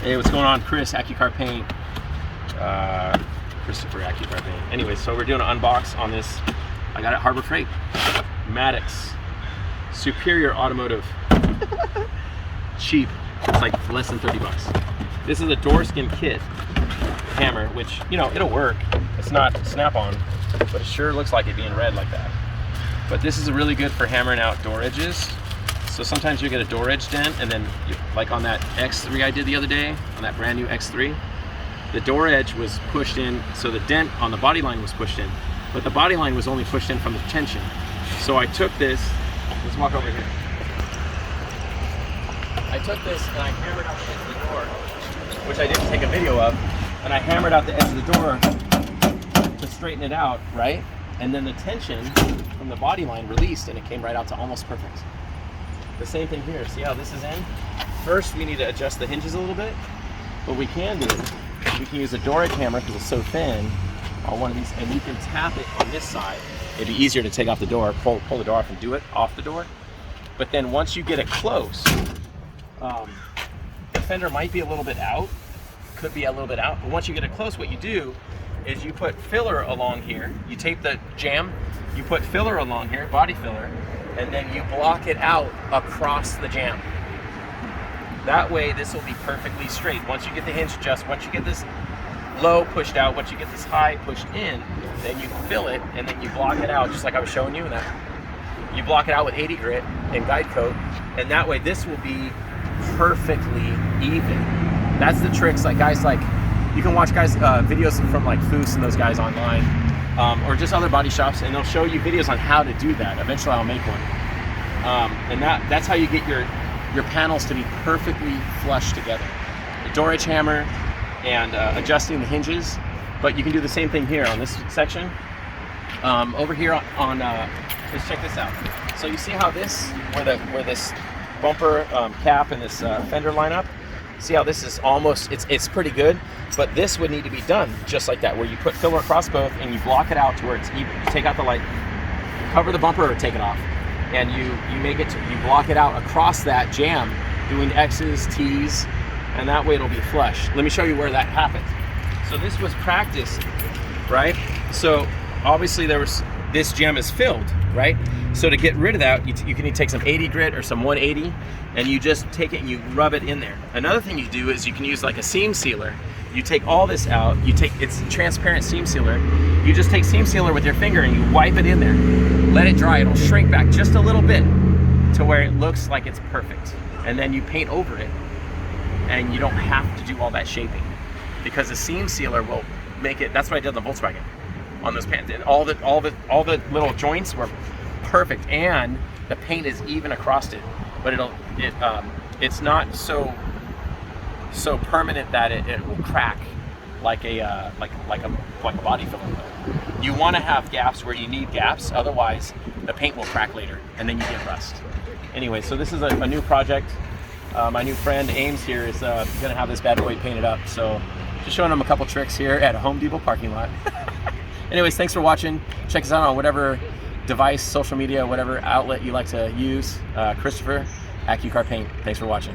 Hey, what's going on? Chris, AccuCar Paint. Christopher, AccuCar Paint. Anyway, so we're doing an unbox on this. I got it at Harbor Freight. Maddox. Superior Automotive. Cheap. It's like less than 30 bucks. This is a door skin kit hammer, which, you know, it'll work. It's not snap-on, but it sure looks like it being red like that. But this is really good for hammering out door edges. So sometimes you get a door edge dent, and then like on that X3 I did the other day, on that brand new X3, the door edge was pushed in, so the dent on the body line was pushed in, but the body line was only pushed in from the tension. So I took this, let's walk over here. I took this and I hammered out the edge of the door, which I didn't take a video of, and I hammered out the edge of the door to straighten it out, right? And then the tension from the body line released and it came right out to almost perfect. The same thing here. See how this is in? First, we need to adjust the hinges a little bit. What we can do, we can use a door edge hammer because it's so thin on one of these, and you can tap it on this side. It'd be easier to take off the door, pull the door off and do it off the door. But then once you get it close, the fender might be a little bit out, could be a little bit out, but once you get it close, what you do is you put filler along here. You tape the jamb, you put filler along here, body filler, and then you block it out across the jamb. That way this will be perfectly straight. Once you get the hinge adjust, once you get this low pushed out, once you get this high pushed in, then you fill it and then you block it out just like I was showing you in that. You block it out with 80 grit and guide coat, and that way this will be perfectly even. That's the tricks, like guys like, you can watch guys videos from like Foos and those guys online, or just other body shops, and they'll show you videos on how to do that. Eventually I'll make one. And that's how you get your panels to be perfectly flush together. The door edge hammer and adjusting the hinges, but you can do the same thing here on this section. Over here on just check this out. So you see how this, where this bumper cap and this fender line up, see how this is almost, it's pretty good, but this would need to be done just like that, where you put filler across both and you block it out to where it's even. You take out the light, cover the bumper or take it off, and you make it, you block it out across that jamb, doing X's, T's, and that way it'll be flush. Let me show you where that happened. So this was practiced, right? So obviously this jamb is filled, right? So to get rid of that, you can take some 80 grit or some 180, and you just take it and you rub it in there. Another thing you do is you can use like a seam sealer. You take all this out, it's transparent seam sealer. You just take seam sealer with your finger and you wipe it in there. Let it dry, it'll shrink back just a little bit to where it looks like it's perfect. And then you paint over it, and you don't have to do all that shaping, because the seam sealer will make it. That's what I did on the Volkswagen, on those pants, and all the little joints were perfect, and the paint is even across it, but it's not so permanent that it will crack like a body filler will. You want to have gaps where you need gaps, otherwise the paint will crack later and then you get rust. Anyway, so this is a new project. My new friend Ames here is gonna have this bad boy painted up, so just showing him a couple tricks here at a Home Depot parking lot. Anyways, thanks for watching. Check us out on whatever device, social media, whatever outlet you like to use. Christopher, AccuCar Paint. Thanks for watching.